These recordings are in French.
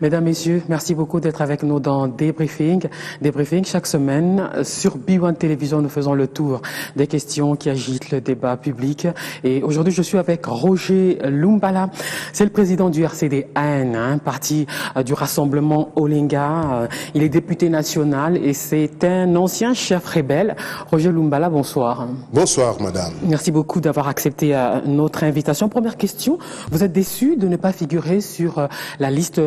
Mesdames, Messieurs, merci beaucoup d'être avec nous dans Débriefing. Débriefing, chaque semaine, sur B1 Télévision, nous faisons le tour des questions qui agitent le débat public. Et aujourd'hui, je suis avec Roger Lumbala. C'est le président du RCD-AN, parti du Rassemblement Olinga. Il est député national et c'est un ancien chef rebelle. Roger Lumbala, bonsoir. Bonsoir, madame. Merci beaucoup d'avoir accepté notre invitation. Première question, vous êtes déçu de ne pas figurer sur la liste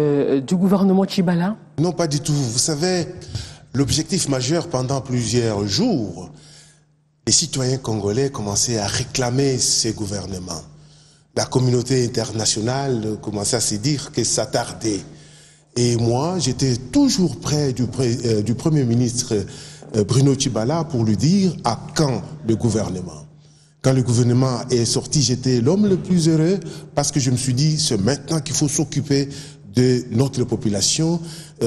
du gouvernement Tchibala? Non, pas du tout. Vous savez, l'objectif majeur pendant plusieurs jours, les citoyens congolais commençaient à réclamer ces gouvernements. La communauté internationale commençait à se dire que ça tardait. Et moi, j'étais toujours près du Premier ministre Bruno Tchibala pour lui dire à quand le gouvernement. Quand le gouvernement est sorti, j'étais l'homme le plus heureux parce que je me suis dit, c'est maintenant qu'il faut s'occuper de notre population,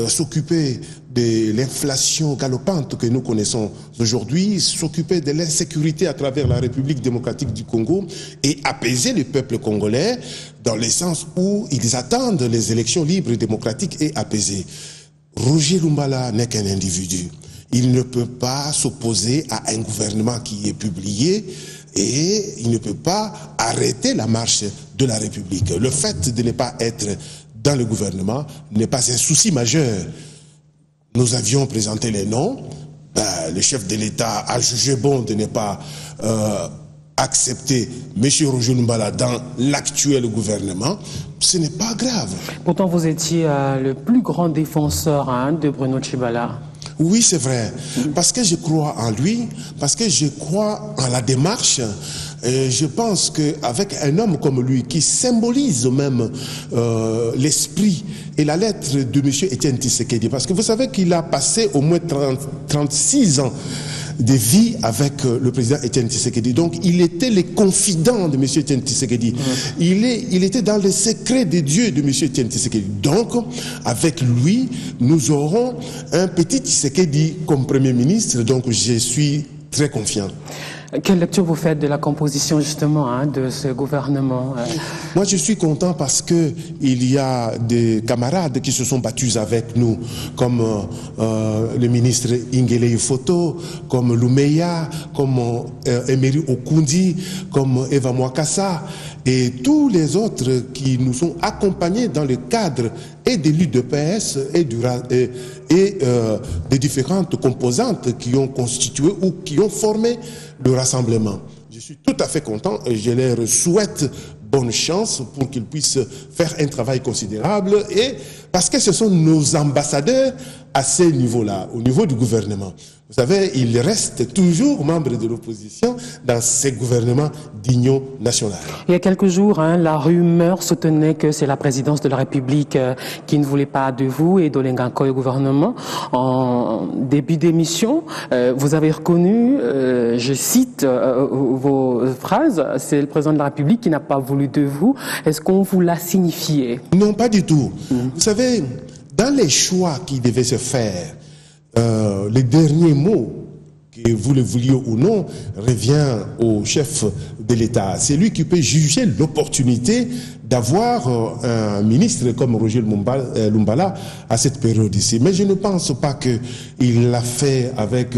s'occuper de l'inflation galopante que nous connaissons aujourd'hui, s'occuper de l'insécurité à travers la République démocratique du Congo et apaiser le peuple congolais dans le sens où ils attendent les élections libres, démocratiques et apaisées. Roger Lumbala n'est qu'un individu. Il ne peut pas s'opposer à un gouvernement qui est publié et il ne peut pas arrêter la marche de la République. Le fait de ne pas être dans le gouvernement n'est pas un souci majeur. Nous avions présenté les noms. Le chef de l'État a jugé bon de ne pas accepter M. Roger Lumbala dans l'actuel gouvernement. Ce n'est pas grave. Pourtant, vous étiez le plus grand défenseur de Bruno Tchibala. Oui, c'est vrai. Parce que je crois en lui, parce que je crois en la démarche. Et je pense qu'avec un homme comme lui, qui symbolise même l'esprit et la lettre de M. Etienne Tshisekedi, parce que vous savez qu'il a passé au moins 36 ans de vie avec le président Etienne Tshisekedi. Donc, il était le confident de M. Etienne Tshisekedi. Il était dans les secrets de Dieu de M. Etienne Tshisekedi. Donc, avec lui, nous aurons un petit Tshisekedi comme Premier ministre. Donc, je suis très confiant. Quelle lecture vous faites de la composition justement de ce gouvernement? Moi, je suis content parce que il y a des camarades qui se sont battus avec nous, comme le ministre Ingele Ifoto, comme Lumeya, comme Emery Okundi, comme Eva Mwakassa et tous les autres qui nous ont accompagnés dans le cadre et de l'UDPS et des différentes composantes qui ont constitué ou qui ont formé le rassemblement. Je suis tout à fait content et je leur souhaite bonne chance pour qu'ils puissent faire un travail considérable et parce que ce sont nos ambassadeurs à ce niveau-là, au niveau du gouvernement. Vous savez, ils restent toujours membres de l'opposition dans ces gouvernements d'union nationale. Il y a quelques jours, la rumeur soutenait que c'est la présidence de la République qui ne voulait pas de vous et d'Olinga Nkoy au gouvernement. En début d'émission, vous avez reconnu, je cite vos phrases, c'est le président de la République qui n'a pas voulu de vous. Est-ce qu'on vous l'a signifié? Non, pas du tout. Vous savez, dans les choix qui devaient se faire, les derniers mots, que vous le vouliez ou non, revient au chef de l'État. C'est lui qui peut juger l'opportunité d'avoir un ministre comme Roger Lumbala à cette période ici. Mais je ne pense pas qu'il l'a fait avec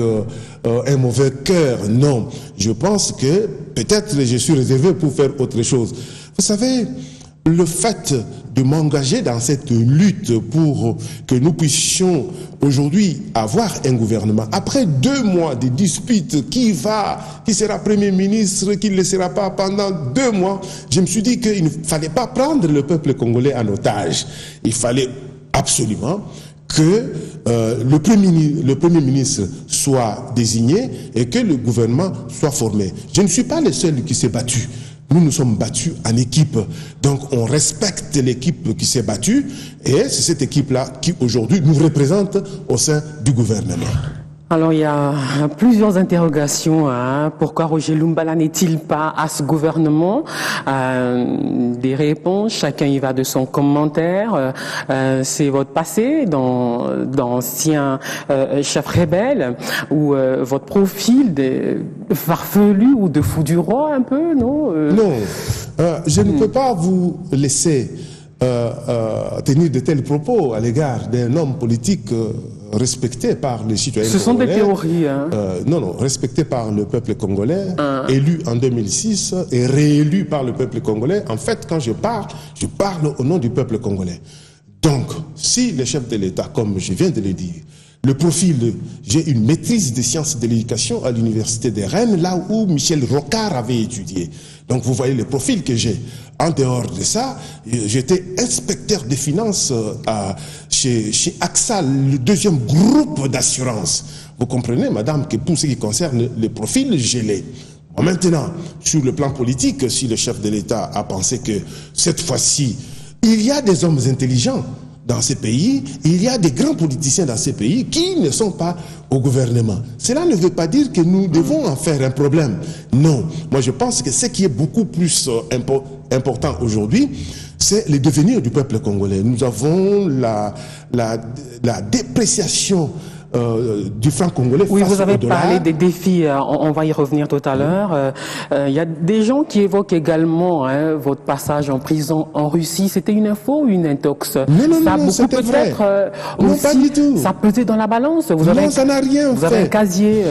un mauvais cœur. Non, je pense que peut-être je suis réservé pour faire autre chose. Vous savez, le fait de m'engager dans cette lutte pour que nous puissions aujourd'hui avoir un gouvernement, après 2 mois de disputes, qui sera Premier ministre, qui ne le sera pas pendant 2 mois, je me suis dit qu'il ne fallait pas prendre le peuple congolais en otage. Il fallait absolument que le Premier ministre soit désigné et que le gouvernement soit formé. Je ne suis pas le seul qui s'est battu. Nous nous sommes battus en équipe. Donc on respecte l'équipe qui s'est battue et c'est cette équipe-là qui aujourd'hui nous représente au sein du gouvernement. Alors, il y a plusieurs interrogations. Pourquoi Roger Lumbala n'est-il pas à ce gouvernement? Des réponses, chacun y va de son commentaire. C'est votre passé d'ancien chef rebelle ou votre profil de farfelu ou de fou du roi un peu, non? Non, je ne peux pas vous laisser tenir de tels propos à l'égard d'un homme politique respecté par les citoyens congolais. Ce sont des théories. Non, respecté par le peuple congolais, élu en 2006 et réélu par le peuple congolais. En fait, quand je parle au nom du peuple congolais. Donc, si le chef de l'État, comme je viens de le dire, le profil, j'ai une maîtrise des sciences de l'éducation à l'université de Rennes, là où Michel Rocard avait étudié. Donc vous voyez le profil que j'ai. En dehors de ça, j'étais inspecteur des finances chez AXA, le deuxième groupe d'assurance. Vous comprenez, madame, que pour ce qui concerne le profil, je l'ai. Bon, maintenant, sur le plan politique, si le chef de l'État a pensé que cette fois-ci, il y a des hommes intelligents dans ces pays, il y a des grands politiciens dans ces pays qui ne sont pas au gouvernement. Cela ne veut pas dire que nous devons en faire un problème. Non. Moi, je pense que ce qui est beaucoup plus important aujourd'hui, c'est le devenir du peuple congolais. Nous avons la dépréciation du franc congolais. Oui, face vous avez au dollar. parlé des défis, on va y revenir tout à l'heure. Il y a des gens qui évoquent également votre passage en prison en Russie. C'était une info ou une intox? Non, c'était vrai. Non, pas du tout. Ça pesait dans la balance. Non, ça n'a rien fait. Vous avez un casier.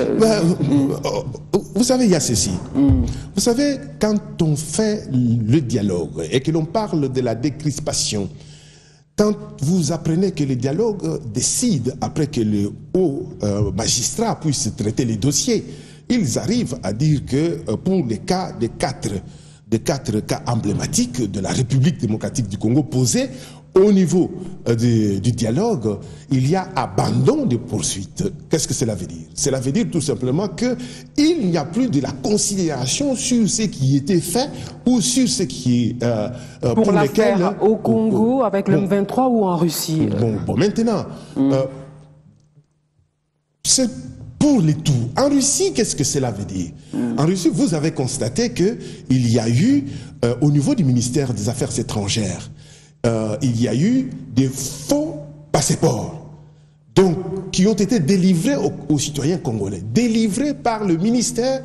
Vous savez, il y a ceci. Vous savez, quand on fait le dialogue et que l'on parle de la décrispation, quand vous apprenez que le dialogue décide, après que le haut magistrat puisse traiter les dossiers, ils arrivent à dire que pour les cas des quatre cas emblématiques de la République démocratique du Congo posés, au niveau du dialogue, il y a abandon de poursuite. Qu'est-ce que cela veut dire? Cela veut dire tout simplement qu'il n'y a plus de la considération sur ce qui était fait ou sur ce qui est pour l'affaire au Congo avec le M23 ou en Russie. Bon, maintenant, c'est pour les tout. En Russie, qu'est-ce que cela veut dire? En Russie, vous avez constaté qu'il y a eu, au niveau du ministère des Affaires étrangères, il y a eu des faux passeports donc, qui ont été délivrés aux citoyens congolais, délivrés par le ministère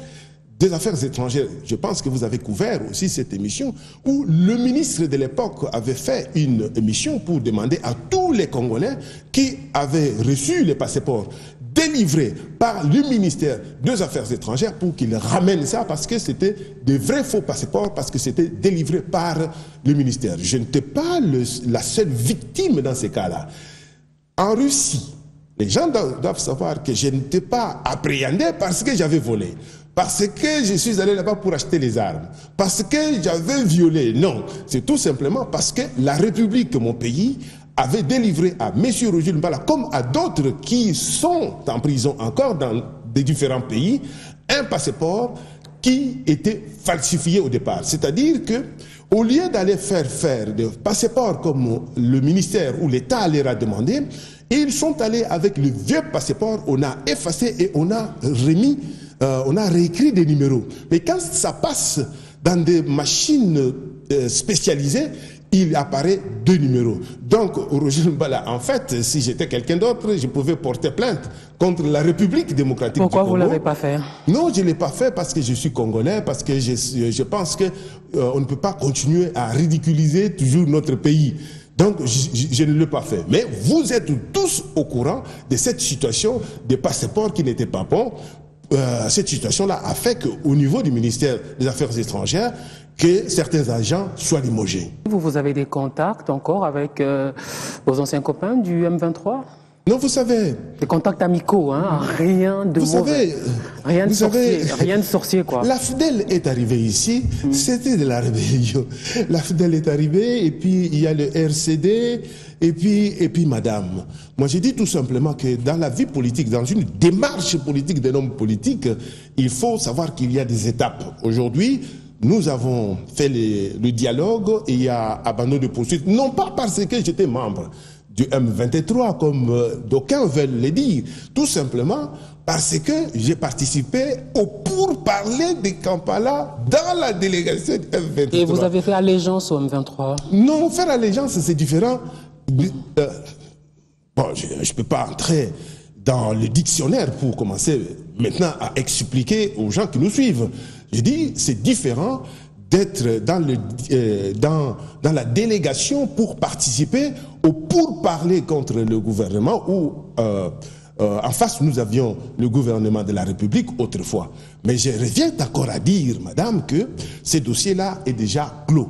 des Affaires étrangères. Je pense que vous avez couvert aussi cette émission où le ministre de l'époque avait fait une émission pour demander à tous les Congolais qui avaient reçu les passeports délivrés par le ministère des Affaires étrangères pour qu'ils ramènent ça parce que c'était de vrais faux passeports, parce que c'était délivré par le ministère. Je n'étais pas la seule victime dans ces cas-là. En Russie, les gens doivent savoir que je n'étais pas appréhendé parce que j'avais volé, parce que je suis allé là-bas pour acheter les armes, parce que j'avais violé. Non, c'est tout simplement parce que la République, mon pays, avait délivré à M. Roger Mbala, comme à d'autres qui sont en prison encore dans des différents pays, un passeport qui était falsifié au départ. C'est-à-dire que, au lieu d'aller faire des passeports comme le ministère ou l'État leur a demandé, ils sont allés avec le vieux passeport, on a effacé et on a remis, on a réécrit des numéros. Mais quand ça passe dans des machines spécialisées, il apparaît 2 numéros. Donc, Roger Mbala, en fait, si j'étais quelqu'un d'autre, je pouvais porter plainte contre la République démocratique du Congo. Pourquoi vous ne l'avez pas fait? Non, je ne l'ai pas fait parce que je suis congolais, parce que je pense qu'on ne peut pas continuer à ridiculiser toujours notre pays. Donc, je ne l'ai pas fait. Mais vous êtes tous au courant de cette situation des passeports qui n'étaient pas bons. Cette situation-là a fait qu'au niveau du ministère des Affaires étrangères, que certains agents soient limogés. Vous avez des contacts encore avec vos anciens copains du M23? Non, vous savez... Des contacts amicaux, hein? Rien de mauvais. Rien de sorcier, rien de sorcier, quoi. La FDL est arrivée ici, c'était de la rébellion. La FDL est arrivée, et puis il y a le RCD, et puis madame. Moi, j'ai dit tout simplement que dans la vie politique, dans une démarche politique d'un homme politique, il faut savoir qu'il y a des étapes. Aujourd'hui, nous avons fait le dialogue et il y a abandon de poursuite, non pas parce que j'étais membre du M23, comme d'aucuns veulent le dire, tout simplement parce que j'ai participé au pourparlers de Kampala dans la délégation du M23. Et vous avez fait allégeance au M23? Non, faire allégeance, c'est différent. Bon, je ne peux pas entrer dans le dictionnaire pour commencer maintenant à expliquer aux gens qui nous suivent. Je dis, c'est différent d'être dans la délégation pour participer au pourparlers contre le gouvernement où en face nous avions le gouvernement de la République autrefois. Mais je reviens encore à dire, madame, que ce dossier-là est déjà clos.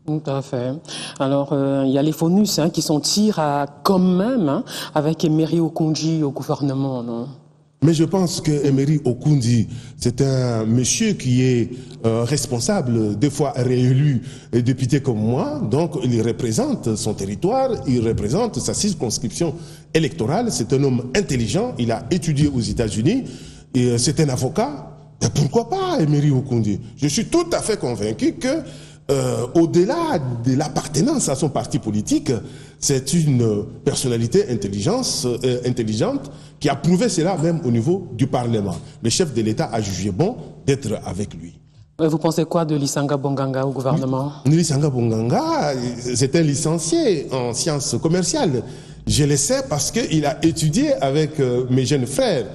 Tout à fait. Alors, il y a les FONUS qui sont tirés quand même avec Emery Okundi au gouvernement, non? Mais je pense que Emery Okundi, c'est un monsieur qui est responsable, des fois réélu député comme moi, donc il représente son territoire, il représente sa circonscription électorale, c'est un homme intelligent, il a étudié aux États-Unis, et c'est un avocat, et pourquoi pas Emery Okundi? Je suis tout à fait convaincu que au-delà de l'appartenance à son parti politique, c'est une personnalité intelligente qui a prouvé cela même au niveau du Parlement. Le chef de l'État a jugé bon d'être avec lui. Vous pensez quoi de Lisanga Bonganga au gouvernement? Lisanga Bonganga, c'est un licencié en sciences commerciales. Je le sais parce qu'il a étudié avec mes jeunes frères.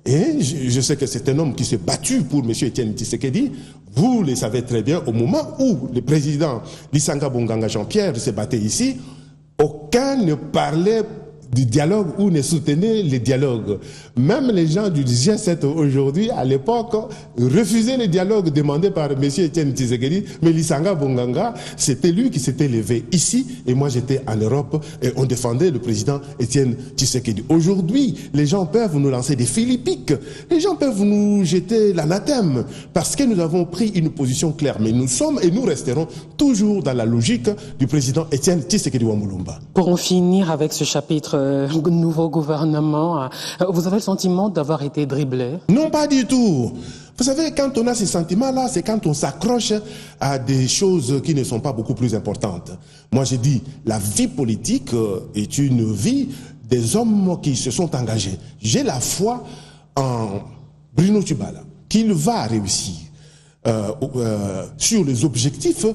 Et je sais que c'est un homme qui s'est battu pour M. Etienne Tshisekedi. Vous le savez très bien, au moment où le président Lisanga Bonganga Jean-Pierre se battait ici, aucun ne parlait du dialogue ou ne soutenait le dialogue. Même les gens du G7 aujourd'hui, à l'époque, refusaient le dialogue demandé par M. Etienne Tshisekedi, mais Lisanga Bonganga, c'était lui qui s'était levé ici, et moi j'étais en Europe, et on défendait le président Etienne Tshisekedi. Aujourd'hui, les gens peuvent nous lancer des philippiques, les gens peuvent nous jeter l'anathème, parce que nous avons pris une position claire, mais nous sommes et nous resterons toujours dans la logique du président Etienne Tshisekedi Wamulumba. Pour en finir avec ce chapitre nouveau gouvernement, vous avez le sentiment d'avoir été dribblé? Non, pas du tout. Vous savez, quand on a ces sentiments-là, c'est quand on s'accroche à des choses qui ne sont pas beaucoup plus importantes. Moi, j'ai dit, la vie politique est une vie des hommes qui se sont engagés. J'ai la foi en Bruno Tshibala, qu'il va réussir sur les objectifs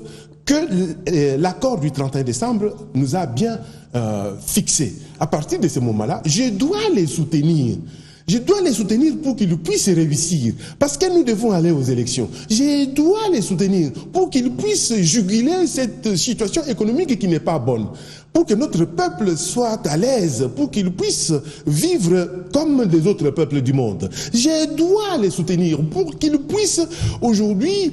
que l'accord du 31 décembre nous a bien fixés. À partir de ce moment-là, je dois les soutenir. Je dois les soutenir pour qu'ils puissent réussir. Parce que nous devons aller aux élections. Je dois les soutenir pour qu'ils puissent juguler cette situation économique qui n'est pas bonne. Pour que notre peuple soit à l'aise, pour qu'il puisse vivre comme les autres peuples du monde. Je dois les soutenir pour qu'ils puissent aujourd'hui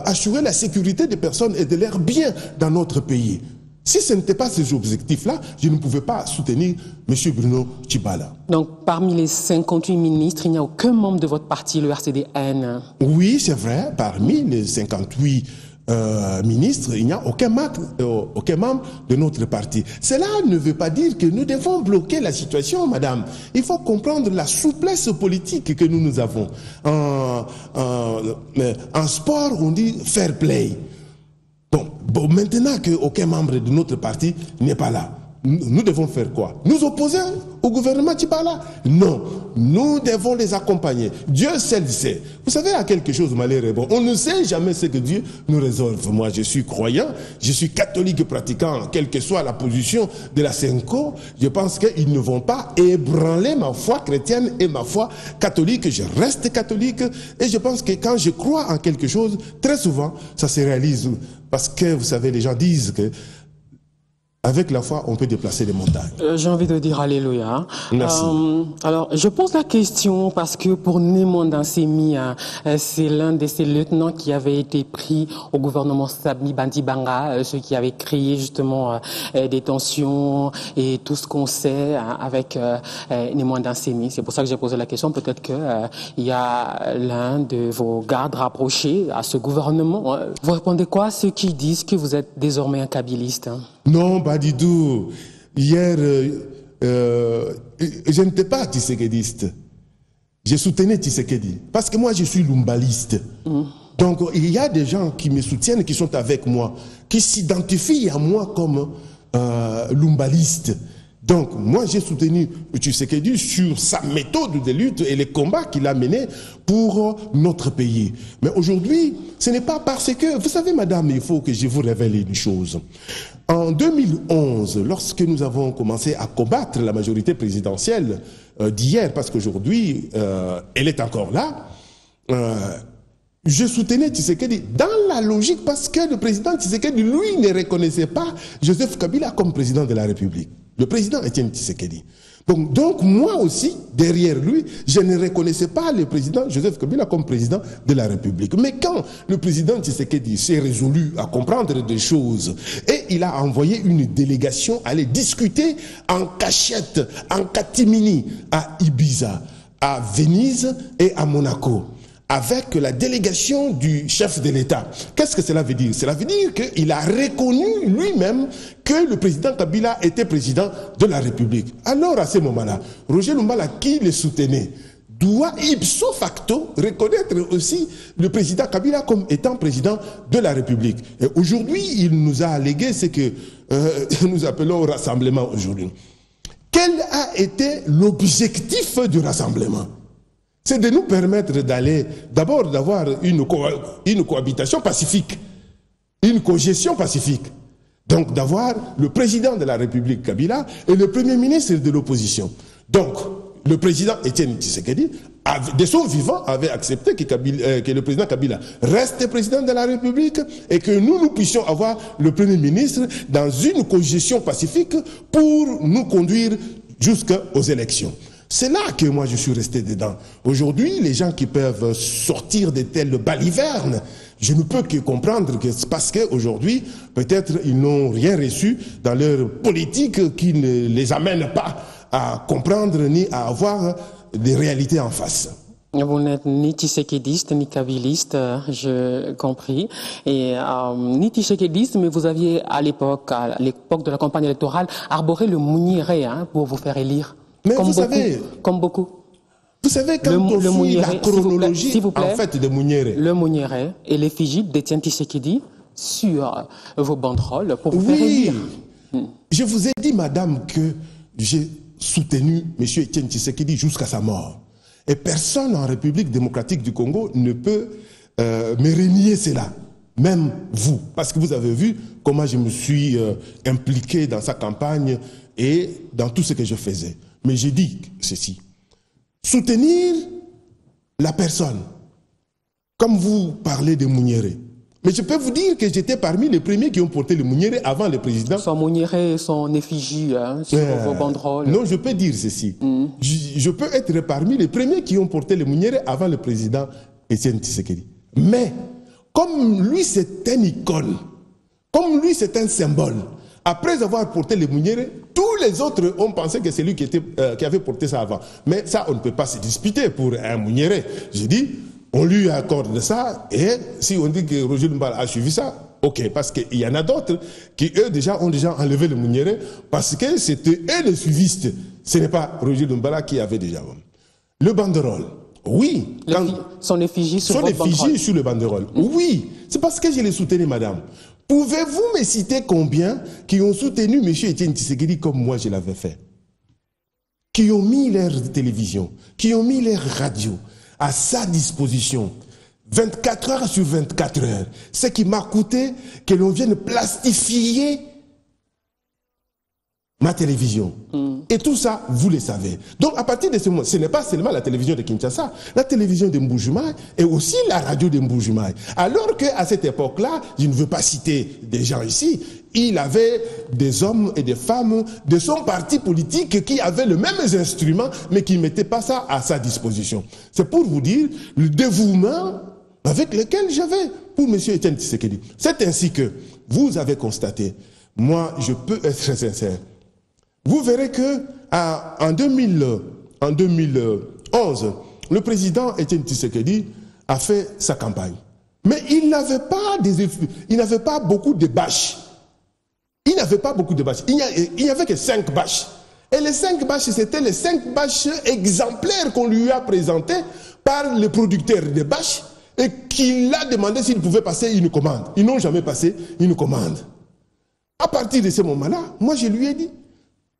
assurer la sécurité des personnes et de leurs biens dans notre pays. Si ce n'était pas ces objectifs-là, je ne pouvais pas soutenir M. Bruno Tshibala. Donc, parmi les 58 ministres, il n'y a aucun membre de votre parti, le RCDN? Oui, c'est vrai. Parmi les 58 ministres, il n'y a aucun membre de notre parti. Cela ne veut pas dire que nous devons bloquer la situation, madame. Il faut comprendre la souplesse politique que nous avons. En sport, on dit fair play. Bon, maintenant qu'aucun membre de notre parti n'est pas là, nous devons faire quoi? Nous opposer au gouvernement Tshibala? Non, nous devons les accompagner. Dieu seul sait. Vous savez, à quelque chose malheureux, bon, on ne sait jamais ce que Dieu nous réserve. Moi, je suis croyant, je suis catholique pratiquant, quelle que soit la position de la Senko, je pense qu'ils ne vont pas ébranler ma foi chrétienne et ma foi catholique. Je reste catholique et je pense que quand je crois en quelque chose, très souvent, ça se réalise. Parce que, vous savez, les gens disent que avec la foi, on peut déplacer les montagnes. J'ai envie de dire Alléluia. Merci. Alors, je pose la question parce que pour Némon Dansemi, c'est l'un de ces lieutenants qui avait été pris au gouvernement Sami Bandibanga, ceux qui avaient créé justement des tensions et tout ce qu'on sait avec Némon Dansemi. C'est pour ça que j'ai posé la question. Peut-être que il y a l'un de vos gardes rapprochés à ce gouvernement. Vous répondez quoi à ceux qui disent que vous êtes désormais un kabbyliste? Non, pas du tout. Hier, je n'étais pas tshisekediste. Je soutenais Tshisekedi. Parce que moi, je suis lumbaliste. Donc, il y a des gens qui me soutiennent, qui sont avec moi, qui s'identifient à moi comme lumbaliste. Donc, moi, j'ai soutenu Tshisekedi sur sa méthode de lutte et les combats qu'il a menés pour notre pays. Mais aujourd'hui, ce n'est pas parce que... Vous savez, madame, il faut que je vous révèle une chose. En 2011, lorsque nous avons commencé à combattre la majorité présidentielle d'hier, parce qu'aujourd'hui, elle est encore là, je soutenais Tshisekedi dans la logique parce que le président Tshisekedi, lui, ne reconnaissait pas Joseph Kabila comme président de la République. Le président Étienne Tshisekedi. Donc moi aussi, derrière lui, je ne reconnaissais pas le président Joseph Kabila comme président de la République. Mais quand le président Tshisekedi s'est résolu à comprendre des choses et il a envoyé une délégation aller discuter en cachette, en catimini, à Ibiza, à Venise et à Monaco, avec la délégation du chef de l'État. Qu'est-ce que cela veut dire? Cela veut dire qu'il a reconnu lui-même que le président Kabila était président de la République. Alors à ce moment-là, Roger Lumbala, qui le soutenait, doit ipso facto reconnaître aussi le président Kabila comme étant président de la République. Et aujourd'hui, il nous a allégué ce que nous appelons rassemblement aujourd'hui. Quel a été l'objectif du rassemblement? C'est de nous permettre d'aller, d'abord d'avoir une cohabitation pacifique, une cogestion pacifique. Donc d'avoir le président de la République Kabila et le premier ministre de l'opposition. Donc le président Étienne Tshisekedi, de son vivant, avait accepté que le président Kabila reste président de la République et que nous puissions avoir le premier ministre dans une cogestion pacifique pour nous conduire jusqu'aux élections. C'est là que moi je suis resté dedans. Aujourd'hui, les gens qui peuvent sortir de telles balivernes, je ne peux que comprendre que c'est parce qu'aujourd'hui, peut-être ils n'ont rien reçu dans leur politique qui ne les amène pas à comprendre ni à avoir des réalités en face. Vous n'êtes ni tshisekidiste ni kabiliste, j'ai compris, et ni tshisekidiste, mais vous aviez à l'époque de la campagne électorale, arboré le mouniéré pour vous faire élire. Mais comme vous savez, comme beaucoup. Vous savez, quand on suit la chronologie en fait de Mouniéré. Le Mouniéré et l'effigie d'Étienne Tshisekedi sur vos banderoles pour vous faire élire. Je vous ai dit, madame, que j'ai soutenu M. Étienne Tshisekedi jusqu'à sa mort. Et personne en République démocratique du Congo ne peut me renier cela. Même vous. Parce que vous avez vu comment je me suis impliqué dans sa campagne et dans tout ce que je faisais. Mais j'ai dit ceci. Soutenir la personne, comme vous parlez de Mouniéré. Mais je peux vous dire que j'étais parmi les premiers qui ont porté le Mouniéré avant le président. Son Mouniéré, son effigie sur vos banderoles. Non, je peux dire ceci. Je peux être parmi les premiers qui ont porté le Mouniéré avant le président Étienne Tshisekedi. Mais, comme lui c'est une icône, comme lui c'est un symbole, après avoir porté le Mouniéré, tous les autres ont pensé que c'est lui qui avait porté ça avant. Mais ça, on ne peut pas se disputer pour un Mouniéré. J'ai dit, on lui accorde ça, et si on dit que Roger Lumbala a suivi ça, ok, parce qu'il y en a d'autres qui, eux, ont déjà enlevé le Mouniéré, parce que c'était eux les suivistes. Ce n'est pas Roger Lumbala qui avait déjà. Le banderole, oui. Son effigie sur le banderole, oui. C'est parce que je l'ai soutenu, madame. Pouvez-vous me citer combien qui ont soutenu M. Étienne Tshisekedi comme moi je l'avais fait? Qui ont mis leur télévision, qui ont mis leur radio à sa disposition 24 heures sur 24 heures. Ce qui m'a coûté que l'on vienne plastifier ma télévision. Et tout ça, vous le savez. Donc à partir de ce moment, ce n'est pas seulement la télévision de Kinshasa, la télévision de Mbujimaï et aussi la radio de Mbujimaï. Alors qu'à cette époque-là, je ne veux pas citer des gens ici, il avait des hommes et des femmes de son parti politique qui avaient les mêmes instruments, mais qui ne mettaient pas ça à sa disposition. C'est pour vous dire le dévouement avec lequel j'avais pour M. Étienne Tshisekedi. C'est ainsi que vous avez constaté, moi je peux être très sincère, vous verrez que en 2011, le président Étienne Tshisekedi a fait sa campagne. Mais il n'avait pas beaucoup de bâches. Il n'y avait pas beaucoup de bâches. Il n'y avait que 5 bâches. Et les 5 bâches, c'était les 5 bâches exemplaires qu'on lui a présentées par le producteur de bâches et qu'il a demandé s'il pouvait passer une commande. Ils n'ont jamais passé une commande. À partir de ce moment-là, moi je lui ai dit,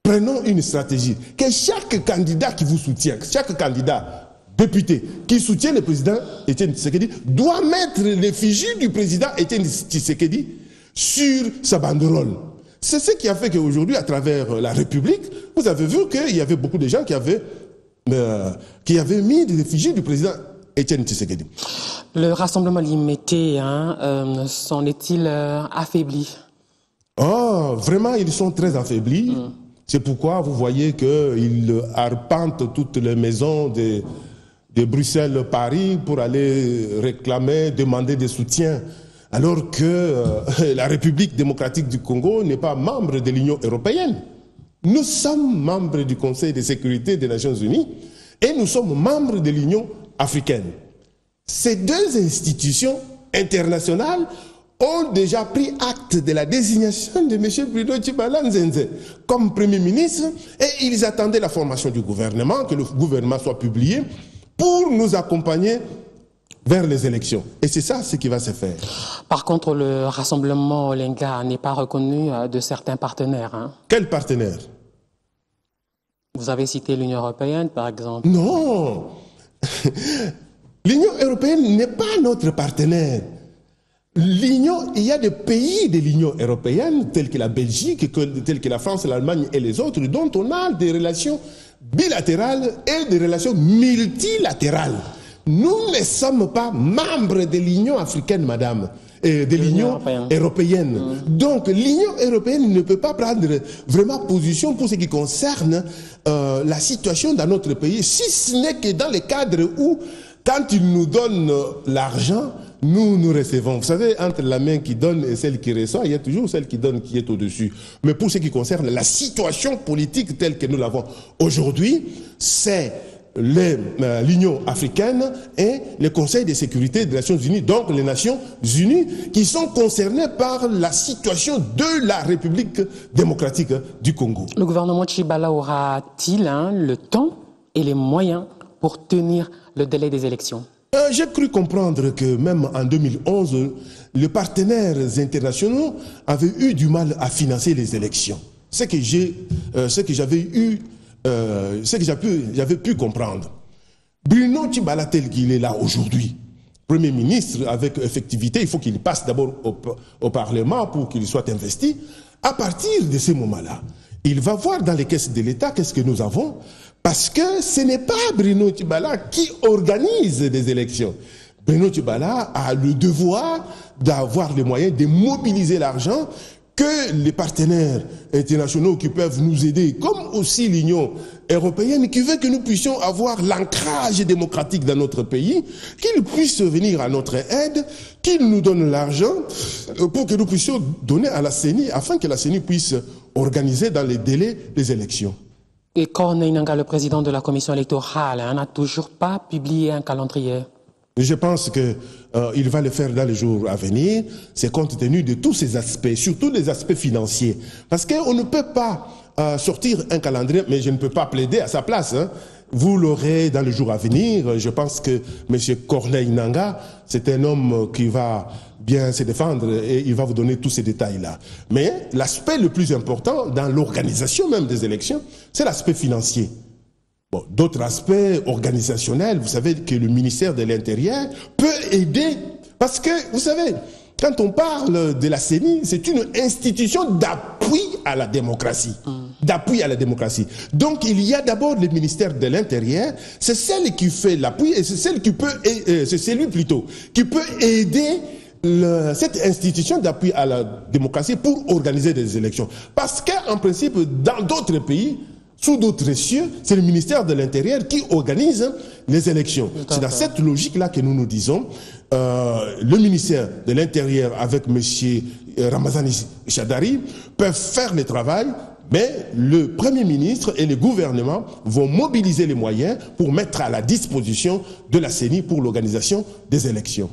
prenons une stratégie. Que chaque candidat qui vous soutient, chaque candidat député qui soutient le président Étienne Tshisekedi doit mettre l'effigie du président Étienne Tshisekedi sur sa banderole. C'est ce qui a fait qu'aujourd'hui, à travers la République, vous avez vu qu'il y avait beaucoup de gens qui avaient mis l'effigie du président Étienne Tshisekedi. Le rassemblement limité, s'en est-il affaibli? Oh, vraiment, ils sont très affaiblis. C'est pourquoi vous voyez qu'ils arpentent toutes les maisons de Bruxelles, Paris, pour aller réclamer, demander des soutiens. Alors que la République démocratique du Congo n'est pas membre de l'Union européenne. Nous sommes membres du Conseil de sécurité des Nations Unies et nous sommes membres de l'Union africaine. Ces deux institutions internationales ont déjà pris acte de la désignation de M. Bruno Tshibala Nzenze comme Premier ministre et ils attendaient la formation du gouvernement, que le gouvernement soit publié pour nous accompagner vers les élections. Et c'est ça ce qui va se faire. Par contre, le rassemblement Olenga n'est pas reconnu de certains partenaires. Quels partenaires? Vous avez cité l'Union européenne, par exemple. Non. L'Union européenne n'est pas notre partenaire. Il y a des pays de l'Union européenne, tels que la Belgique, tels que la France, l'Allemagne et les autres, dont on a des relations bilatérales et des relations multilatérales. Nous ne sommes pas membres de l'Union africaine, madame, de l'Union européenne. Donc l'Union européenne ne peut pas prendre vraiment position pour ce qui concerne la situation dans notre pays, si ce n'est que dans le cadre où, quand ils nous donnent l'argent, nous recevons. Vous savez, entre la main qui donne et celle qui reçoit, il y a toujours celle qui donne qui est au-dessus. Mais pour ce qui concerne la situation politique telle que nous l'avons aujourd'hui, c'est l'Union africaine et le Conseil de sécurité des Nations Unies, donc les Nations Unies, qui sont concernées par la situation de la République démocratique du Congo. Le gouvernement Tshibala aura-t-il le temps et les moyens pour tenir le délai des élections? J'ai cru comprendre que même en 2011, les partenaires internationaux avaient eu du mal à financer les élections. Ce que j'avais pu comprendre. Bruno Tshibala tel qu'il est là aujourd'hui, Premier ministre avec effectivité, il faut qu'il passe d'abord au Parlement pour qu'il soit investi. À partir de ce moment-là, il va voir dans les caisses de l'État qu'est-ce que nous avons, parce que ce n'est pas Bruno Tshibala qui organise des élections. Bruno Tshibala a le devoir d'avoir les moyens de mobiliser l'argent que les partenaires internationaux qui peuvent nous aider, comme aussi l'Union européenne qui veut que nous puissions avoir l'ancrage démocratique dans notre pays, qu'ils puissent venir à notre aide, qu'ils nous donnent l'argent pour que nous puissions donner à la CENI afin que la CENI puisse organiser dans les délais des élections. Et Corneille Nangaa, le président de la commission électorale, n'a toujours pas publié un calendrier. Je pense qu'il va le faire dans les jours à venir. C'est compte tenu de tous ces aspects, surtout les aspects financiers. Parce qu'on ne peut pas sortir un calendrier, mais je ne peux pas plaider à sa place. Vous l'aurez dans les jours à venir. Je pense que M. Corneille Nangaa, c'est un homme qui va bien se défendre et il va vous donner tous ces détails-là. Mais l'aspect le plus important dans l'organisation même des élections, c'est l'aspect financier. Bon, d'autres aspects organisationnels, vous savez que le ministère de l'Intérieur peut aider, parce que, vous savez, quand on parle de la CENI, c'est une institution d'appui à la démocratie. D'appui à la démocratie. Donc, il y a d'abord le ministère de l'Intérieur, c'est celle qui fait l'appui et c'est celle qui peut, c'est celui plutôt, qui peut aider cette institution d'appui à la démocratie pour organiser des élections. Parce qu'en principe, dans d'autres pays, sous d'autres cieux, c'est le ministère de l'Intérieur qui organise les élections. C'est dans cette logique-là que nous nous disons, le ministère de l'Intérieur avec M. Ramazani Chadari peuvent faire le travail, mais le Premier ministre et le gouvernement vont mobiliser les moyens pour mettre à la disposition de la CENI pour l'organisation des élections.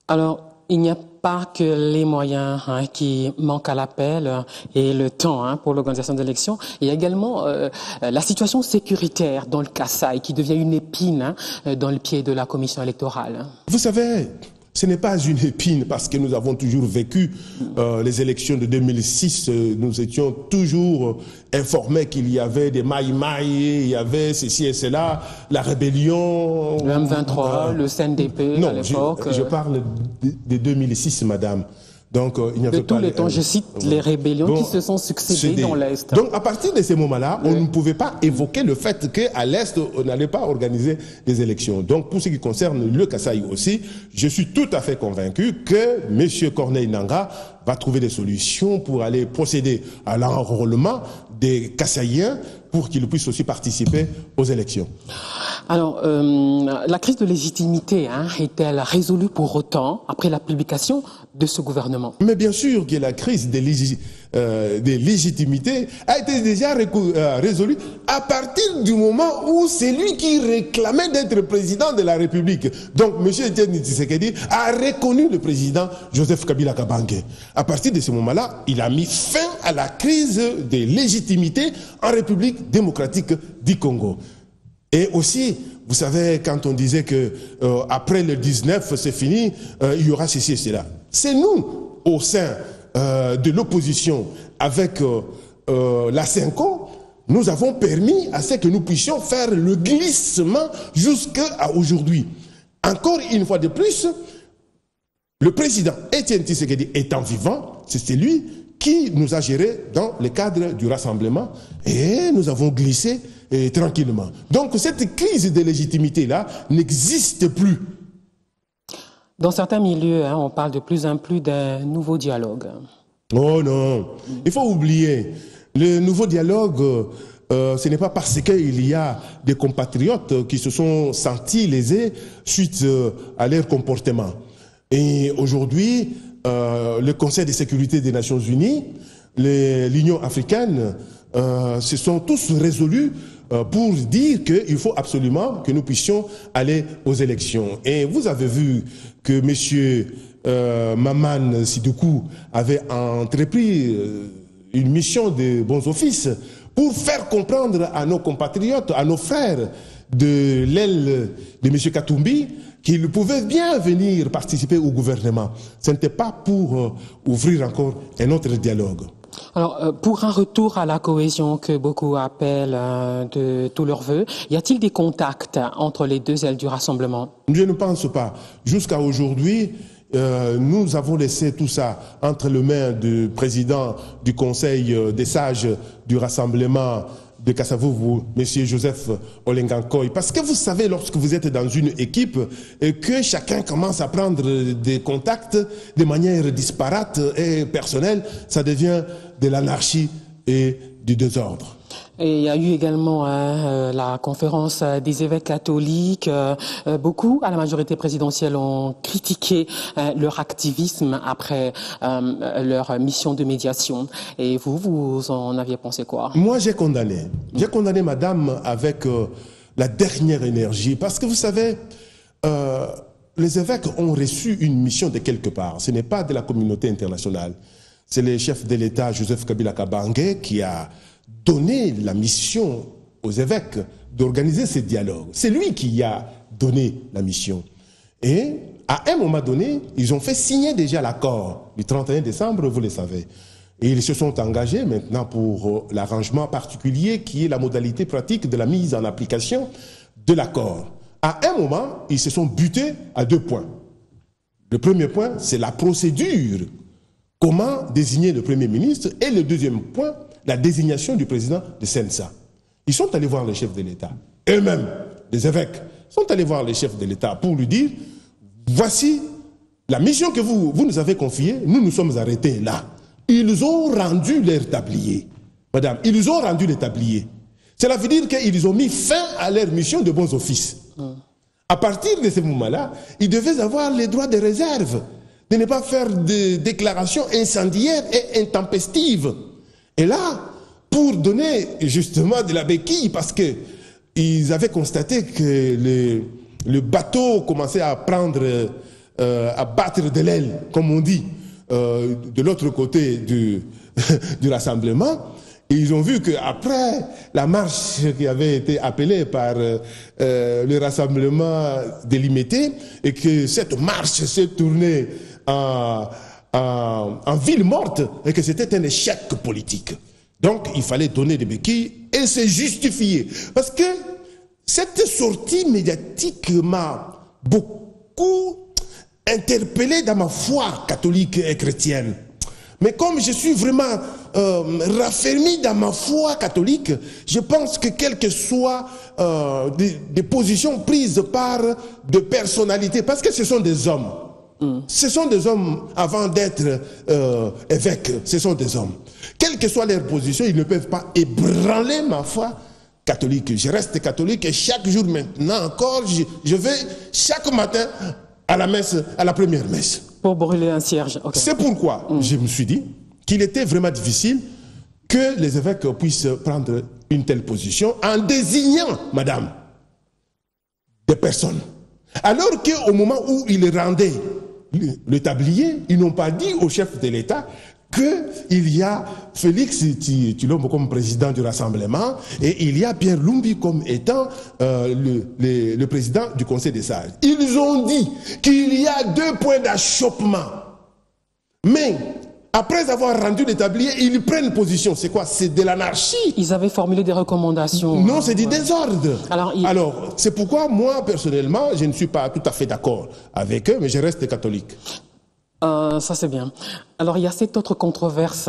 Alors, il n'y a pas que les moyens qui manquent à l'appel et le temps pour l'organisation d'élections. Il y a également la situation sécuritaire dans le Kasaï qui devient une épine dans le pied de la commission électorale. Vous savez, ce n'est pas une épine parce que nous avons toujours vécu les élections de 2006. Nous étions toujours informés qu'il y avait des maïmaï, il y avait ceci et cela, la rébellion. Le M23, le CNDP non, à l'époque. Je parle de 2006, madame. Donc, il n'y avait de tous les temps, je cite les rébellions qui se sont succédées dans l'Est. Donc, à partir de ces moments-là, on ne pouvait pas évoquer le fait qu'à l'Est, on n'allait pas organiser des élections. Donc, pour ce qui concerne le Kasaï aussi, je suis tout à fait convaincu que M. Corneille Nangaa va trouver des solutions pour aller procéder à l'enrôlement des Kasaïens pour qu'ils puissent aussi participer aux élections. Alors, la crise de légitimité est-elle résolue pour autant après la publication de ce gouvernement? Mais bien sûr que la crise des légitimités a été déjà résolue à partir du moment où c'est lui qui réclamait d'être président de la République. Donc, M. Etienne Tshisekedi a reconnu le président Joseph Kabila Kabange. À partir de ce moment-là, il a mis fin à la crise des légitimités en République démocratique du Congo. Et aussi, vous savez, quand on disait que après le 19, c'est fini, il y aura ceci et cela. C'est nous, au sein de l'opposition, avec la CENCO, nous avons permis à ce que nous puissions faire le glissement jusqu'à aujourd'hui. Encore une fois de plus, le président Etienne Tshisekedi étant vivant, c'est lui qui nous a gérés dans le cadre du rassemblement et nous avons glissé tranquillement. Donc cette crise de légitimité-là n'existe plus. Dans certains milieux, on parle de plus en plus d'un nouveau dialogue. Oh non, il faut oublier. Le nouveau dialogue, ce n'est pas parce qu'il y a des compatriotes qui se sont sentis lésés suite à leur comportement. Et aujourd'hui, le Conseil de sécurité des Nations Unies, l'Union africaine, se sont tous résolus pour dire qu'il faut absolument que nous puissions aller aux élections. Et vous avez vu que M. Maman Sidoukou avait entrepris une mission de bons offices pour faire comprendre à nos compatriotes, à nos frères de l'aile de M. Katumbi, qu'ils pouvaient bien venir participer au gouvernement. Ce n'était pas pour ouvrir encore un autre dialogue. Alors, pour un retour à la cohésion que beaucoup appellent de tous leurs vœux, y a-t-il des contacts entre les deux ailes du rassemblement? Je ne pense pas. Jusqu'à aujourd'hui, nous avons laissé tout ça entre les mains du président du Conseil des sages du rassemblement de Kasavubu, M. Joseph Olengankoy. Parce que vous savez, lorsque vous êtes dans une équipe et que chacun commence à prendre des contacts de manière disparate et personnelle, ça devient de l'anarchie et du désordre. Et il y a eu également la conférence des évêques catholiques. Beaucoup, à la majorité présidentielle, ont critiqué leur activisme après leur mission de médiation. Et vous en aviez pensé quoi? Moi, j'ai condamné. J'ai condamné madame avec la dernière énergie. Parce que vous savez, les évêques ont reçu une mission de quelque part. Ce n'est pas de la communauté internationale. C'est le chef de l'État, Joseph Kabila Kabange, qui a donné la mission aux évêques d'organiser ces dialogues. C'est lui qui a donné la mission. Et à un moment donné, ils ont fait signer déjà l'accord du 31 décembre, vous le savez. Et ils se sont engagés maintenant pour l'arrangement particulier qui est la modalité pratique de la mise en application de l'accord. À un moment, ils se sont butés à 2 points. Le premier point, c'est la procédure. Comment désigner le Premier ministre? Et le deuxième point, la désignation du président de Sensa. Ils sont allés voir le chef de l'État. Eux-mêmes, les évêques, sont allés voir le chef de l'État pour lui dire, voici la mission que vous nous avez confiée, nous sommes arrêtés là. Ils ont rendu leur tablier. Madame, ils ont rendu le tablier. Cela veut dire qu'ils ont mis fin à leur mission de bons offices. À partir de ce moment-là, ils devaient avoir les droits de réserve, de ne pas faire de déclarations incendiaires et intempestives. Et là, pour donner justement de la béquille, parce qu'ils avaient constaté que le bateau commençait à prendre, à battre de l'aile, comme on dit, de l'autre côté du rassemblement, et ils ont vu qu'après la marche qui avait été appelée par le rassemblement délimité, et que cette marche s'est tournée en ville morte, et que c'était un échec politique. Donc il fallait donner des béquilles et se justifier. Parce que cette sortie médiatique m'a beaucoup interpellé dans ma foi catholique et chrétienne. Mais comme je suis vraiment raffermi dans ma foi catholique, je pense que quelles que soient des positions prises par des personnalités, parce que ce sont des hommes, ce sont des hommes avant d'être évêques, ce sont des hommes. Quelles que soient leurs positions, ils ne peuvent pas ébranler ma foi catholique. Je reste catholique et chaque jour maintenant encore, je vais chaque matin à la messe, à la première messe. Pour brûler un cierge. Okay. C'est pourquoi je me suis dit qu'il était vraiment difficile que les évêques puissent prendre une telle position en désignant, madame, des personnes. Alors qu'au moment où ils rendaient le tablier, ils n'ont pas dit au chef de l'État qu'il y a Félix Tshilombo comme président du Rassemblement et il y a Pierre Lumbi comme étant le président du Conseil des sages. Ils ont dit qu'il y a 2 points d'achoppement. Mais après avoir rendu le tablier, ils prennent position. C'est quoi? C'est de l'anarchie. Ils avaient formulé des recommandations. Non, c'est du désordre. Alors c'est pourquoi moi, personnellement, je ne suis pas tout à fait d'accord avec eux, mais je reste catholique. Ça c'est bien. Alors il y a cette autre controverse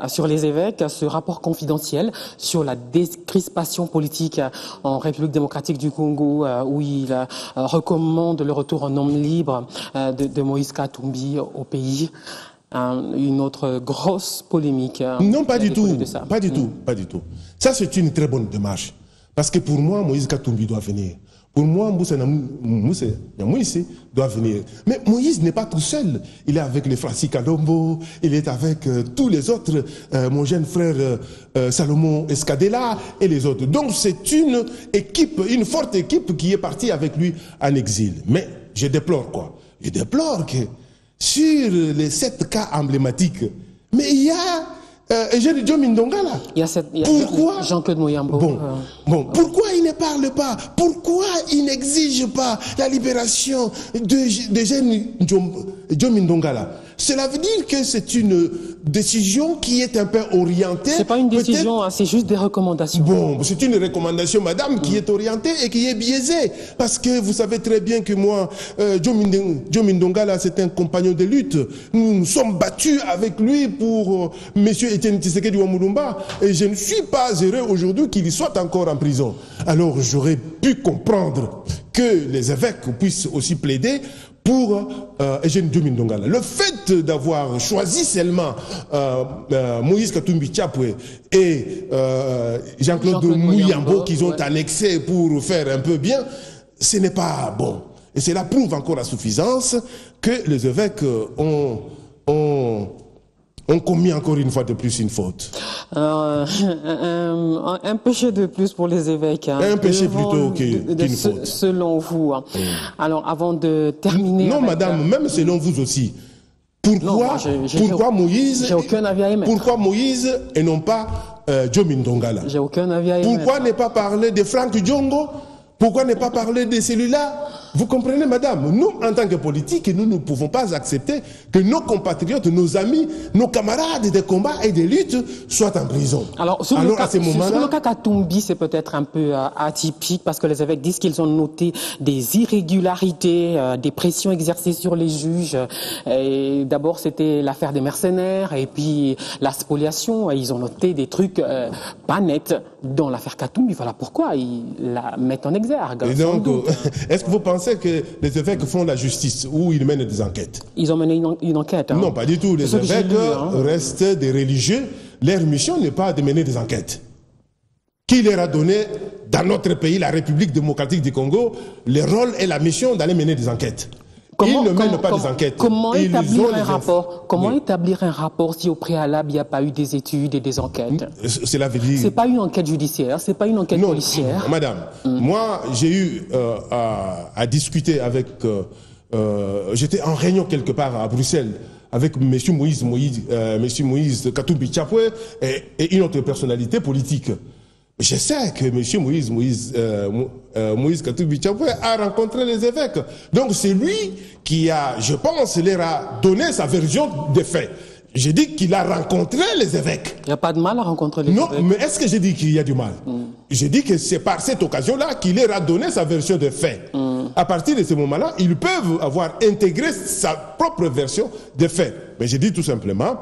sur les évêques, ce rapport confidentiel sur la décrispation politique en République démocratique du Congo, où il recommande le retour en homme libre de Moïse Katumbi au pays. Une autre grosse polémique. Non, pas du tout. Pas du tout. Pas du tout. Ça c'est une très bonne démarche. Parce que pour moi, Moïse Katumbi doit venir. Pour moi, Moïse doit venir. Mais Moïse n'est pas tout seul. Il est avec les Francis Kalombo, il est avec tous les autres, mon jeune frère Salomon Escadela et les autres. Donc c'est une équipe, une forte équipe qui est partie avec lui en exil. Mais je déplore quoi? Je déplore que sur les 7 cas emblématiques, mais il y a Eugène Diomindonga là. Pourquoi Jean-Claude Moyambo. Pourquoi il ne parle pas? Pourquoi il n'exige pas la libération d'Eugène Diomindonga là? Cela veut dire que c'est une décision qui est un peu orientée. C'est pas une décision, c'est juste des recommandations. Bon, c'est une recommandation, madame, qui est orientée et qui est biaisée. Parce que vous savez très bien que moi, Diomindonga là, c'est un compagnon de lutte. Nous nous sommes battus avec lui pour Monsieur Etienne Tshisekedi Wamulumba. Et je ne suis pas heureux aujourd'hui qu'il soit encore en prison. Alors j'aurais pu comprendre que les évêques puissent aussi plaider pour Eugène Diomindonga. Le fait d'avoir choisi seulement Moïse Katumbi Tshapwe et Jean-Claude Mouyambo qu'ils ont annexé pour faire un peu bien, ce n'est pas bon. Et cela prouve encore à suffisance que les évêques ont commis encore une fois de plus une faute. Un péché de plus pour les évêques. Un péché plutôt qu'une faute. Selon vous. Alors, avant de terminer... Non, madame, même selon vous aussi. Pourquoi, pourquoi Moïse... J'ai aucun avis à émettre. Pourquoi Moïse et non pas Diomindonga là? J'ai aucun avis à émettre. Pourquoi ne pas parler de Franck Diongo? Pourquoi ne pas parler de celui-là? Vous comprenez, madame? Nous, en tant que politiques, nous ne pouvons pas accepter que nos compatriotes, nos amis, nos camarades de combat et de lutte soient en prison. Alors sur le cas Katumbi, c'est peut-être un peu atypique parce que les évêques disent qu'ils ont noté des irrégularités, des pressions exercées sur les juges. D'abord, c'était l'affaire des mercenaires et puis la spoliation. Et ils ont noté des trucs pas nets dans l'affaire Katumbi. Voilà pourquoi ils la mettent en exergue. Et donc, est-ce que vous pensez que les évêques font la justice ou ils mènent des enquêtes? Ils ont mené une enquête. Non, pas du tout. Les évêques restent des religieux. Leur mission n'est pas de mener des enquêtes. Qui leur a donné, dans notre pays, la République démocratique du Congo, le rôle et la mission d'aller mener des enquêtes? Ils ne mènent pas des enquêtes. Comment établir un rapport? Comment établir un rapport si au préalable il n'y a pas eu des études et des enquêtes? Cela veut dire... C'est pas une enquête judiciaire, c'est pas une enquête policière. Madame, moi j'ai eu à discuter avec... j'étais en réunion quelque part à Bruxelles avec M. Moïse Katumbi Tshapwe et une autre personnalité politique. Je sais que M. Moïse Katumbi Tshapwe a rencontré les évêques. Donc c'est lui qui a, je pense, leur a donné sa version des faits. J'ai dit qu'il a rencontré les évêques. Il n'y a pas de mal à rencontrer les évêques. Non, mais est-ce que j'ai dit qu'il y a du mal? J'ai dit que c'est par cette occasion-là qu'il leur a donné sa version de faits. À partir de ce moment-là, ils peuvent avoir intégré sa propre version de faits. Mais j'ai dit tout simplement,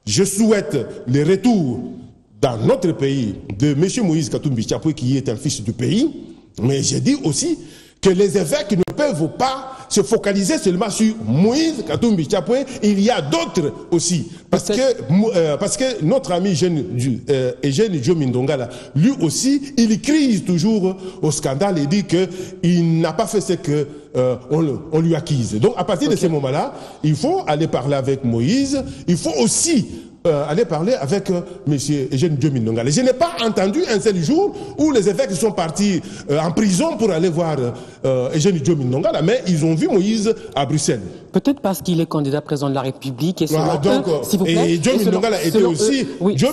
je souhaite le retour dans notre pays de M. Moïse Katumbi Tchapoué, qui est un fils du pays. Mais j'ai dit aussi que les évêques ne peuvent pas se focaliser seulement sur Moïse Katumbi Tchapoué. Il y a d'autres aussi. Parce que notre ami Eugène Diomi Ndongala, lui aussi, il crie toujours au scandale et dit qu'il n'a pas fait ce que on lui acquise. Donc à partir de ce moment-là, il faut aller parler avec Moïse. Il faut aussi aller parler avec M. Eugène Diomi Ndongala. Je n'ai pas entendu un seul jour où les évêques sont partis en prison pour aller voir Eugène Diomi Ndongala, mais ils ont vu Moïse à Bruxelles. Peut-être parce qu'il est candidat président de la République et selon s'il vous plaît, et Diomi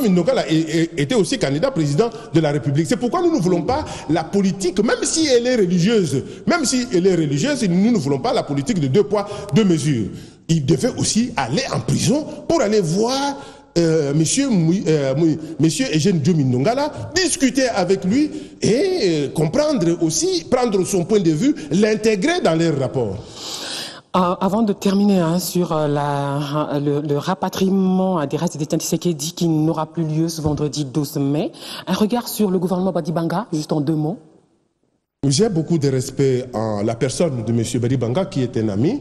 Ndongala était aussi candidat président de la République. C'est pourquoi nous ne voulons pas la politique, même si elle est religieuse, nous ne voulons pas la politique de 2 poids, 2 mesures. Il devait aussi aller en prison pour aller voir monsieur Eugène Diomi Ndongala, discuter avec lui et comprendre aussi, prendre son point de vue, l'intégrer dans leurs rapports. Avant de terminer sur le rapatriement des restes d'Étienne Tshisekedi qui n'aura plus lieu ce vendredi 12 mai, un regard sur le gouvernement Badibanga, juste en 2 mots. J'ai beaucoup de respect en la personne de M. Badibanga, qui est un ami,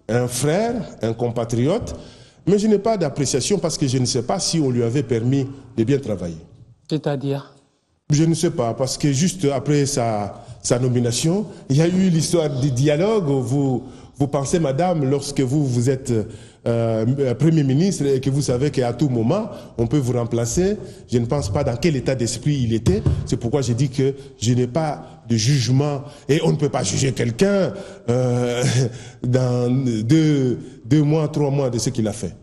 un frère, un compatriote, mais je n'ai pas d'appréciation parce que je ne sais pas si on lui avait permis de bien travailler. C'est-à-dire? Je ne sais pas, parce que juste après sa nomination, il y a eu l'histoire du dialogue. Vous pensez, madame, lorsque vous êtes Premier ministre et que vous savez qu'à tout moment, on peut vous remplacer, je ne pense pas dans quel état d'esprit il était. C'est pourquoi j'ai dit que je n'ai pas de jugement et on ne peut pas juger quelqu'un dans 2 mois, 3 mois de ce qu'il a fait.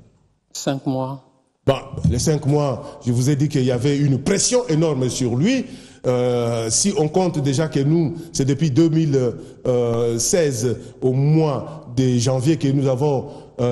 5 mois. Bon, les 5 mois, je vous ai dit qu'il y avait une pression énorme sur lui. Si on compte déjà que nous, c'est depuis 2016, au mois de janvier, que nous avons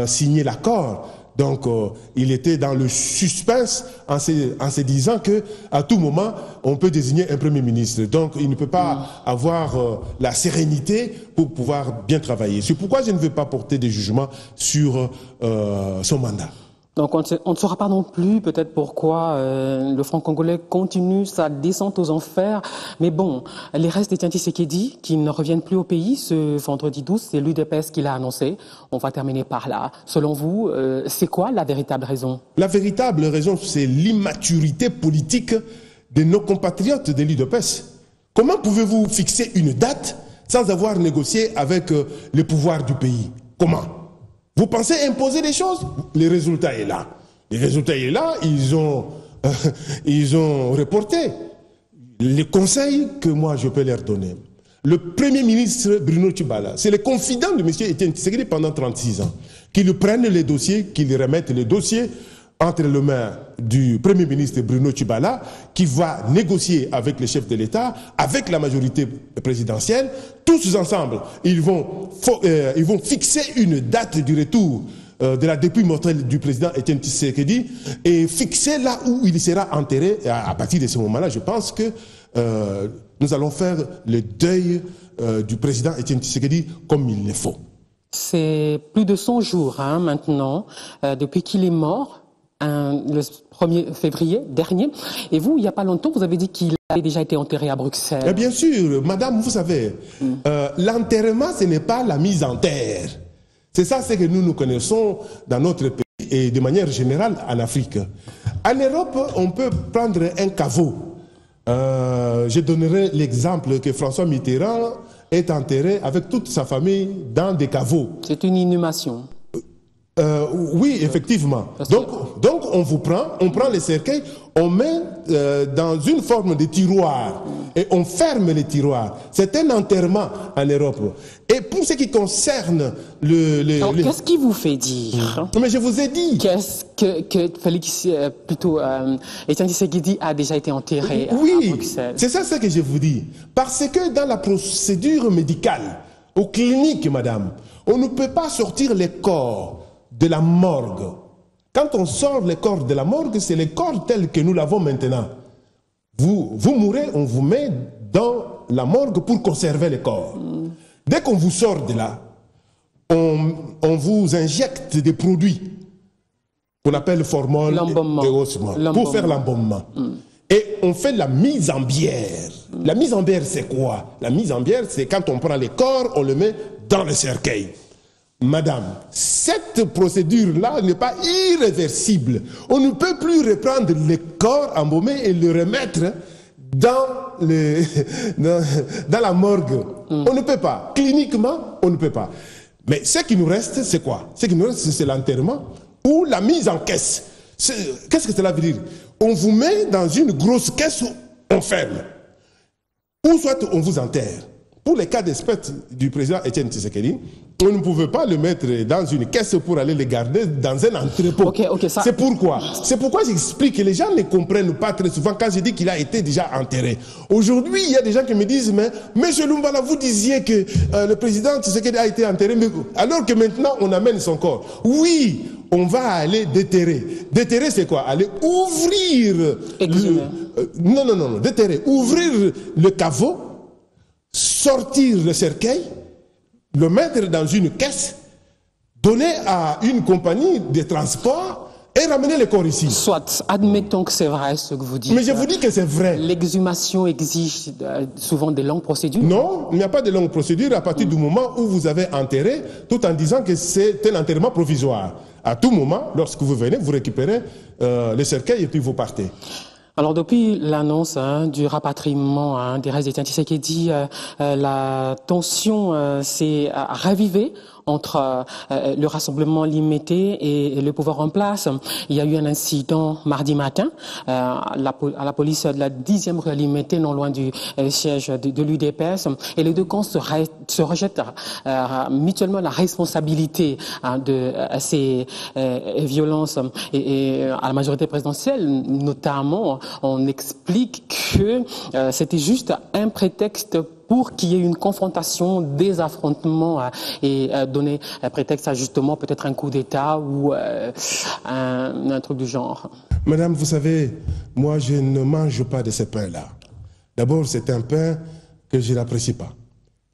signé l'accord. Donc, il était dans le suspense en se disant que à tout moment, on peut désigner un Premier ministre. Donc, il ne peut pas avoir la sérénité pour pouvoir bien travailler. C'est pourquoi je ne veux pas porter de jugement sur son mandat. Donc on ne saura pas non plus peut-être pourquoi le Front congolais continue sa descente aux enfers. Mais bon, les restes d'Étienne Tshisekedi qui ne reviennent plus au pays ce vendredi 12, c'est l'UDPS qui l'a annoncé. On va terminer par là. Selon vous, c'est quoi la véritable raison? La véritable raison, c'est l'immaturité politique de nos compatriotes de l'UDPS. Comment pouvez-vous fixer une date sans avoir négocié avec les pouvoirs du pays? Comment? Vous pensez imposer des choses? Le résultat est là. Le résultat est là, ils ont reporté. Les conseils que moi je peux leur donner. Le Premier ministre Bruno Tshibala, c'est le confident de M. Étienne Tshisekedi pendant 36 ans. Qu'il prenne les dossiers, qu'il remette les dossiers entre les mains du Premier ministre Bruno Tshibala, qui va négocier avec les chefs de l'État, avec la majorité présidentielle. Tous ensemble, ils vont fixer une date du retour de la dépouille mortelle du président Étienne Tshisekedi et fixer là où il sera enterré. Et à partir de ce moment-là, je pense que nous allons faire le deuil du président Étienne Tshisekedi comme il le faut. C'est plus de 100 jours maintenant depuis qu'il est mort. Le 1er février dernier. Et vous, il n'y a pas longtemps, vous avez dit qu'il avait déjà été enterré à Bruxelles. Et bien sûr, madame, vous savez, l'enterrement, ce n'est pas la mise en terre. C'est ça ce que nous connaissons dans notre pays et de manière générale en Afrique. En Europe, on peut prendre un caveau. Je donnerai l'exemple que François Mitterrand est enterré avec toute sa famille dans des caveaux. C'est une inhumation. Oui, effectivement. Donc on prend les cercueils, on met dans une forme de tiroir et on ferme les tiroirs. C'est un enterrement en Europe. Et pour ce qui concerne qu'est-ce qui vous fait dire? Mais je vous ai dit. Qu'est-ce que Félix, Étienne Tshisekedi a déjà été enterré à Bruxelles? C'est ça ce que je vous dis. Parce que dans la procédure médicale, aux cliniques, madame, on ne peut pas sortir les corps de la morgue Quand on sort les corps de la morgue, c'est les corps tels que nous l'avons maintenant. Vous mourrez, on vous met dans la morgue pour conserver les corps. Dès qu'on vous sort de là, on vous injecte des produits qu'on appelle formol et osmol pour faire l'embaumement. Et on fait la mise en bière. La mise en bière, c'est quoi? La mise en bière, c'est quand on prend les corps, on le met dans le cercueil. Madame, cette procédure-là n'est pas irréversible. On ne peut plus reprendre les corps embaumés et le remettre dans la morgue. On ne peut pas. Cliniquement, on ne peut pas. Mais ce qui nous reste, c'est quoi? Ce qui nous reste, c'est l'enterrement ou la mise en caisse. Qu'est-ce que cela veut dire? On vous met dans une grosse caisse où on ferme. Ou soit on vous enterre. Pour les cas d'espèce du président Etienne Tshisekedi, on ne pouvait pas le mettre dans une caisse pour aller le garder dans un entrepôt. C'est pourquoi j'explique que les gens ne comprennent pas très souvent quand je dis qu'il a été déjà enterré. Aujourd'hui, il y a des gens qui me disent, mais Monsieur Lumbala, vous disiez que le président Tshisekedi a été enterré, mais alors que maintenant on amène son corps. Oui, on va aller déterrer. Déterrer, c'est quoi? Aller ouvrir... Non, déterrer. Ouvrir le caveau, sortir le cercueil, le mettre dans une caisse, donner à une compagnie de transport et ramener les corps ici. Soit, admettons que c'est vrai ce que vous dites. Mais je vous dis que c'est vrai. L'exhumation exige souvent des longues procédures. Non, il n'y a pas de longue procédure à partir du moment où vous avez enterré, tout en disant que c'est un enterrement provisoire. À tout moment, lorsque vous venez, vous récupérez le cercueil et puis vous partez. Alors depuis l'annonce du rapatriement des restes d'Etienne Tshisekedi, la tension s'est ravivée entre le Rassemblement limité et le pouvoir en place. Il y a eu un incident mardi matin à la police de la 10e rue Limité, non loin du siège de l'UDPS. Et les deux camps se rejettent mutuellement la responsabilité de ces violences. Et à la majorité présidentielle, notamment, on explique que c'était juste un prétexte pour qu'il y ait une confrontation, des affrontements et donner prétexte à justement peut-être un coup d'État ou un truc du genre. Madame, vous savez, moi je ne mange pas de ce pain-là. D'abord, c'est un pain que je n'apprécie pas.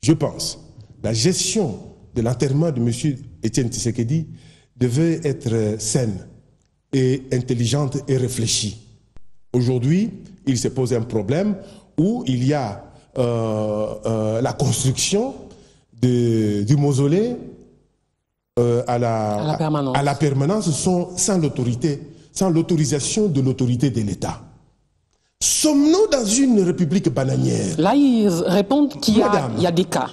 Je pense la gestion de l'enterrement de M. Etienne Tshisekedi devait être saine et intelligente et réfléchie. Aujourd'hui, il se pose un problème où il y a la construction du mausolée à la permanence sans l'autorisation de l'autorité de l'État. Sommes-nous dans une république bananière? Là, ils répondent qu'il y a des cas.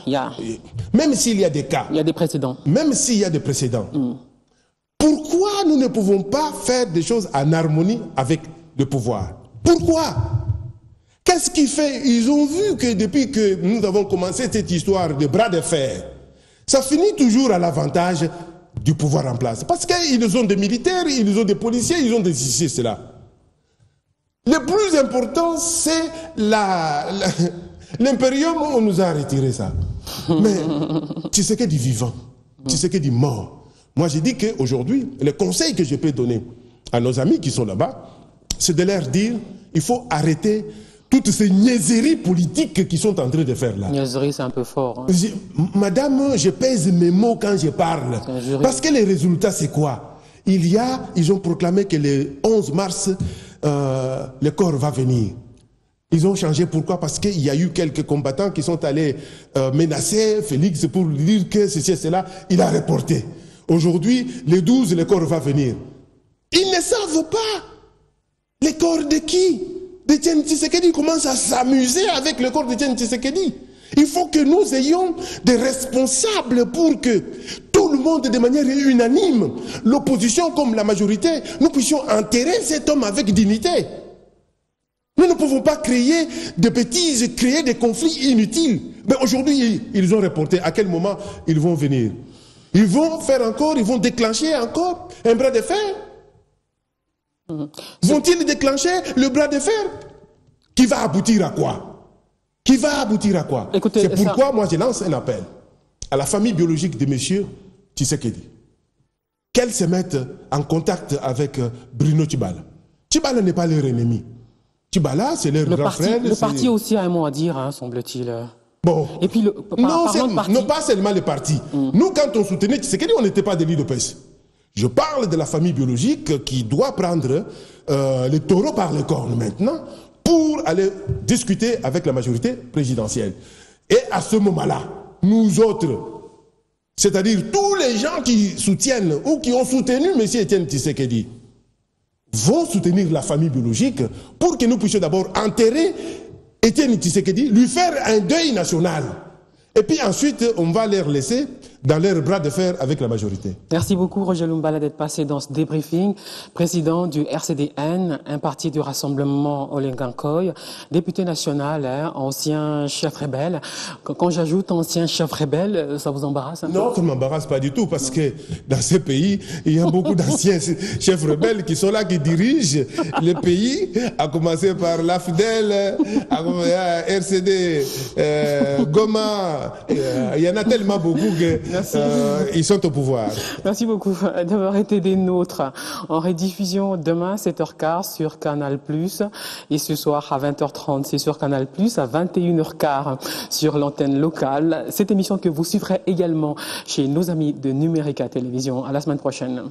Même s'il y a des cas. Il y a des précédents. Même s'il y a des précédents. Pourquoi nous ne pouvons pas faire des choses en harmonie avec le pouvoir? Pourquoi? Qu'est-ce qui fait? Ils ont vu que depuis que nous avons commencé cette histoire de bras de fer, ça finit toujours à l'avantage du pouvoir en place. Parce qu'ils ont des militaires, ils ont des policiers, ils ont des ici, cela. Le plus important, c'est l'impérium où on nous a retiré ça. Mais Tshisekedi vivant, Tshisekedi mort. Moi, j'ai dit qu'aujourd'hui, le conseil que je peux donner à nos amis qui sont là-bas, c'est de leur dire, il faut arrêter toutes ces niaiseries politiques qui sont en train de faire là. Niaiserie, c'est un peu fort. Madame, je pèse mes mots quand je parle. Parce que les résultats, c'est quoi? Ils ont proclamé que le 11 mars, le corps va venir. Ils ont changé, pourquoi? Parce qu'il y a eu quelques combattants qui sont allés menacer Félix pour lui dire que ceci et cela. Il a reporté. Aujourd'hui, le 12, le corps va venir. Ils ne savent pas le corps de qui? D'Etienne Tshisekedi. Commence à s'amuser avec le corps d'Etienne Tshisekedi. Il faut que nous ayons des responsables pour que tout le monde, de manière unanime, l'opposition comme la majorité, nous puissions enterrer cet homme avec dignité. Nous ne pouvons pas créer des bêtises, créer des conflits inutiles. Mais aujourd'hui, ils ont reporté. À quel moment ils vont venir? Ils vont faire encore, ils vont déclencher encore un bras de fer? Vont-ils déclencher le bras de fer? Qui va aboutir à quoi? Qui va aboutir à quoi? C'est pourquoi moi je lance un appel à la famille biologique de M. Tshisekedi. qu'elles se mettent en contact avec Bruno Tshibala. Tshibala n'est pas leur ennemi. Tshibala, c'est leur grand frère. Le parti aussi a un mot à dire, hein, semble-t-il. Bon. Et puis, non, pas seulement les partis. Nous, quand on soutenait Tshisekedi, on n'était pas des l'UDPS. Je parle de la famille biologique qui doit prendre les taureaux par les cornes maintenant pour aller discuter avec la majorité présidentielle. Et à ce moment-là, nous autres, c'est-à-dire tous les gens qui soutiennent ou qui ont soutenu M. Etienne Tshisekedi, vont soutenir la famille biologique pour que nous puissions d'abord enterrer Etienne Tshisekedi, lui faire un deuil national. Et puis ensuite, on va les laisser dans leur bras de fer avec la majorité. Merci beaucoup, Roger Lumbala, d'être passé dans ce débriefing. Président du RCDN, un parti du Rassemblement Olengankoy, député national, hein, ancien chef rebelle. Quand j'ajoute ancien chef rebelle, ça vous embarrasse un peu? Non, ça ne m'embarrasse pas du tout, parce que dans ces pays, il y a beaucoup d'anciens chefs rebelles qui sont là, qui dirigent le pays, à commencer par l'AFDEL, RCD, Goma. Il y en a tellement beaucoup que ils sont au pouvoir. Merci beaucoup d'avoir été des nôtres. En rediffusion demain 7h15 sur Canal+, et ce soir à 20h30 c'est sur Canal+, à 21h15 sur l'antenne locale. Cette émission que vous suivrez également chez nos amis de Numérica Télévision. À la semaine prochaine.